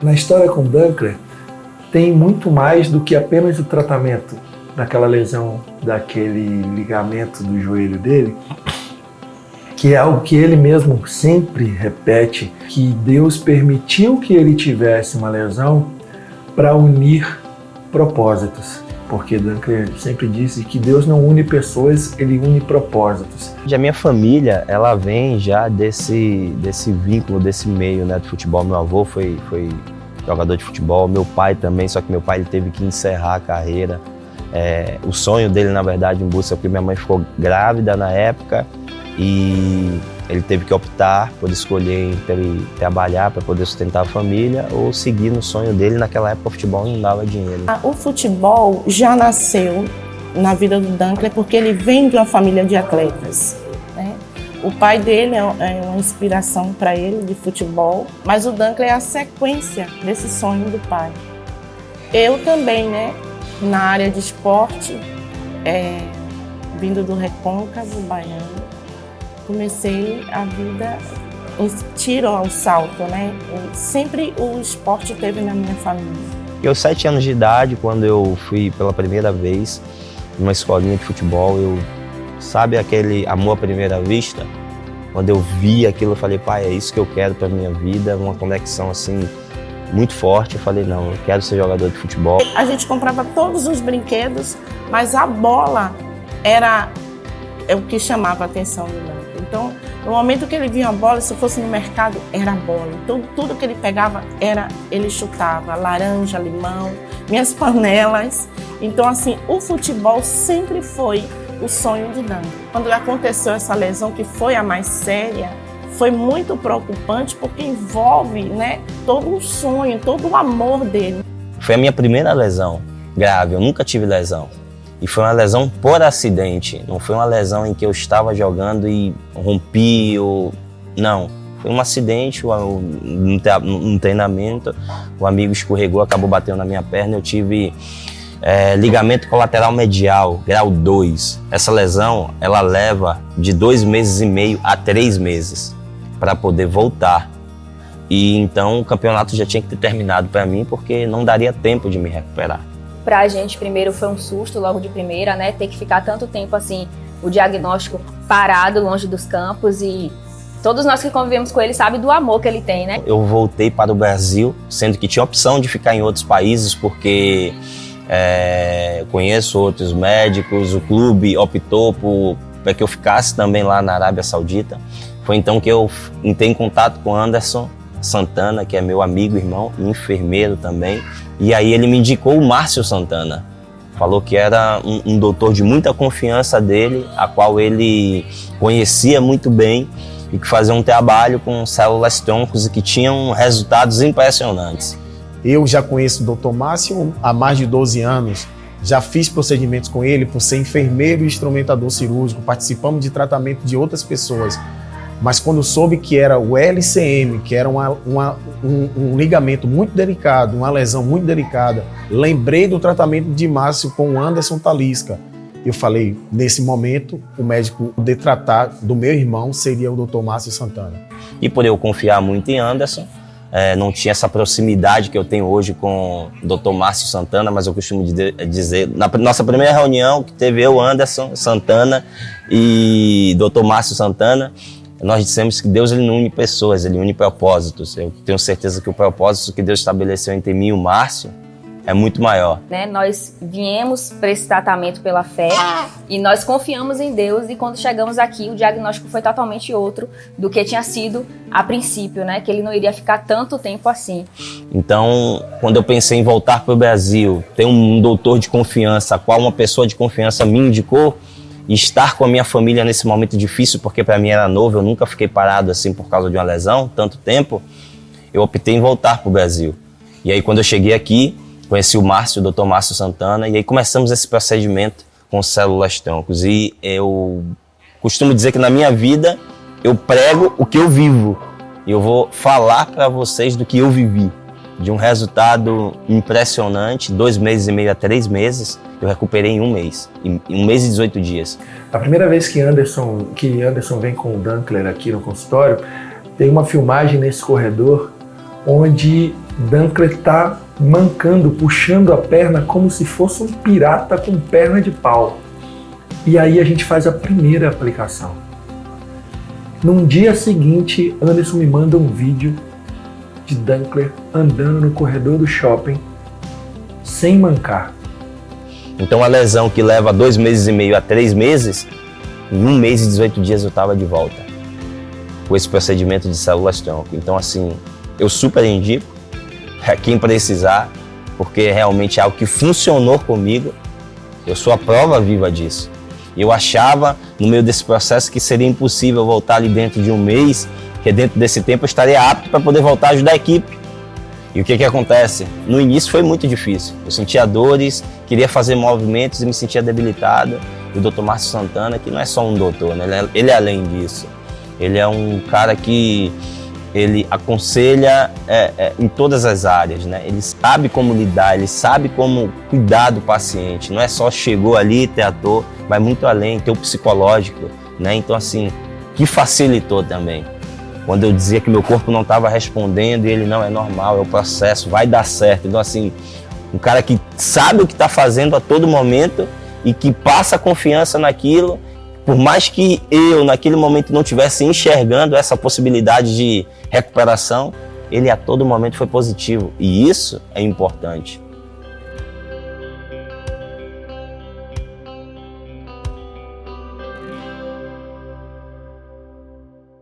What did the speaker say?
na história com o Dunkler tem muito mais do que apenas o tratamento daquela lesão, daquele ligamento do joelho dele, que é algo que ele mesmo sempre repete, que Deus permitiu que ele tivesse uma lesão para unir propósitos. Porque Dunkler sempre disse que Deus não une pessoas, ele une propósitos. A minha família, ela vem já desse vínculo, desse meio, né, do futebol. Meu avô foi jogador de futebol, meu pai também, só que meu pai ele teve que encerrar a carreira. O sonho dele, na verdade, em busca, porque minha mãe ficou grávida na época e ele teve que optar por escolher entre ele trabalhar para poder sustentar a família ou seguir no sonho dele. Naquela época o futebol não dava dinheiro. O futebol já nasceu na vida do Dunkler porque ele vem de uma família de atletas, né? O pai dele é uma inspiração para ele de futebol, mas o Dunkler é a sequência desse sonho do pai. Eu também, né, na área de esporte, vindo do Recôncavo Baiano, comecei a vida, tiro ao salto, né? Sempre o esporte teve na minha família. Eu, aos 7 anos de idade, quando eu fui pela primeira vez numa escolinha de futebol, sabe aquele amor à primeira vista? Quando eu vi aquilo, eu falei, pai, é isso que eu quero para minha vida, uma conexão assim muito forte. Eu falei, não, eu quero ser jogador de futebol. A gente comprava todos os brinquedos, mas a bola era o que chamava a atenção do Dunkler. Então, no momento que ele via a bola, se fosse no mercado, era a bola. Então, tudo que ele pegava, ele chutava. Laranja, limão, minhas panelas. Então, assim, o futebol sempre foi o sonho do Dunkler. Quando aconteceu essa lesão, que foi a mais séria, foi muito preocupante, porque envolve, né, todo um sonho, todo o amor dele. Foi a minha primeira lesão grave, eu nunca tive lesão. E foi uma lesão por acidente, não foi uma lesão em que eu estava jogando e rompi, não. Foi um acidente, no treinamento, o amigo escorregou, acabou batendo na minha perna, eu tive ligamento colateral medial, grau 2. Essa lesão, ela leva de 2 meses e meio a 3 meses para poder voltar. E então o campeonato já tinha que ter terminado para mim, porque não daria tempo de me recuperar. Pra gente, primeiro, foi um susto logo de primeira, né? Ter que ficar tanto tempo assim, o diagnóstico parado, longe dos campos, e todos nós que convivemos com ele sabem do amor que ele tem, né? Eu voltei para o Brasil, sendo que tinha opção de ficar em outros países, porque conheço outros médicos, o clube optou para que eu ficasse também lá na Arábia Saudita. Foi então que eu entrei em contato com Anderson Santana, que é meu amigo, irmão, e enfermeiro também. E aí ele me indicou o Márcio Santana. Falou que era um doutor de muita confiança dele, a qual ele conhecia muito bem e que fazia um trabalho com células troncos e que tinham resultados impressionantes. Eu já conheço o Dr. Márcio há mais de 12 anos. Já fiz procedimentos com ele por ser enfermeiro e instrumentador cirúrgico. Participamos de tratamento de outras pessoas. Mas quando soube que era o LCM, que era um ligamento muito delicado, uma lesão muito delicada, lembrei do tratamento de Márcio com o Anderson Talisca. Eu falei, nesse momento, o médico de tratar do meu irmão seria o Dr. Márcio Santana. E por eu confiar muito em Anderson, não tinha essa proximidade que eu tenho hoje com o Dr. Márcio Santana, mas eu costumo dizer, na nossa primeira reunião, que teve eu, Anderson Santana e Dr. Márcio Santana, nós dissemos que Deus ele não une pessoas, ele une propósitos. Eu tenho certeza que o propósito que Deus estabeleceu entre mim e o Márcio é muito maior. Né? Nós viemos para esse tratamento pela fé e nós confiamos em Deus, e quando chegamos aqui o diagnóstico foi totalmente outro do que tinha sido a princípio, né? Que ele não iria ficar tanto tempo assim. Então, quando eu pensei em voltar para o Brasil, ter um doutor de confiança, a qual uma pessoa de confiança me indicou, e estar com a minha família nesse momento difícil, porque para mim era novo, eu nunca fiquei parado assim por causa de uma lesão, tanto tempo, eu optei em voltar para o Brasil. E aí quando eu cheguei aqui, conheci o Márcio, o Dr. Márcio Santana, e aí começamos esse procedimento com células troncos. E eu costumo dizer que na minha vida eu prego o que eu vivo, e eu vou falar para vocês do que eu vivi. De um resultado impressionante, 2 meses e meio a 3 meses, eu recuperei em 1 mês, em 1 mês e 18 dias. A primeira vez que Anderson vem com o Dunkler aqui no consultório, tem uma filmagem nesse corredor onde Dankler tá mancando, puxando a perna como se fosse um pirata com perna de pau. E aí a gente faz a primeira aplicação. Num dia seguinte, Anderson me manda um vídeo de Dankler andando no corredor do shopping sem mancar. Então a lesão que leva 2 meses e meio a 3 meses, em 1 mês e 18 dias eu estava de volta com esse procedimento de células-tronco. Então assim, eu super indico a quem precisar, porque realmente é algo que funcionou comigo. Eu sou a prova viva disso. Eu achava, no meio desse processo, que seria impossível voltar ali dentro de 1 mês, que dentro desse tempo eu estaria apto para poder voltar a ajudar a equipe. E o que acontece? No início foi muito difícil. Eu sentia dores, queria fazer movimentos e me sentia debilitado. E o Dr. Márcio Santana, que não é só um doutor, né? Ele é além disso. Ele é um cara que ele aconselha em todas as áreas, né? Ele sabe como lidar, ele sabe como cuidar do paciente. Não é só chegou ali, tratou, vai muito além, tem o psicológico, né? Então assim, que facilitou também. Quando eu dizia que meu corpo não estava respondendo, e ele não, é normal, é o processo, vai dar certo. Então assim, um cara que sabe o que está fazendo a todo momento e que passa confiança naquilo, por mais que eu naquele momento não estivesse enxergando essa possibilidade de recuperação, ele a todo momento foi positivo. E isso é importante.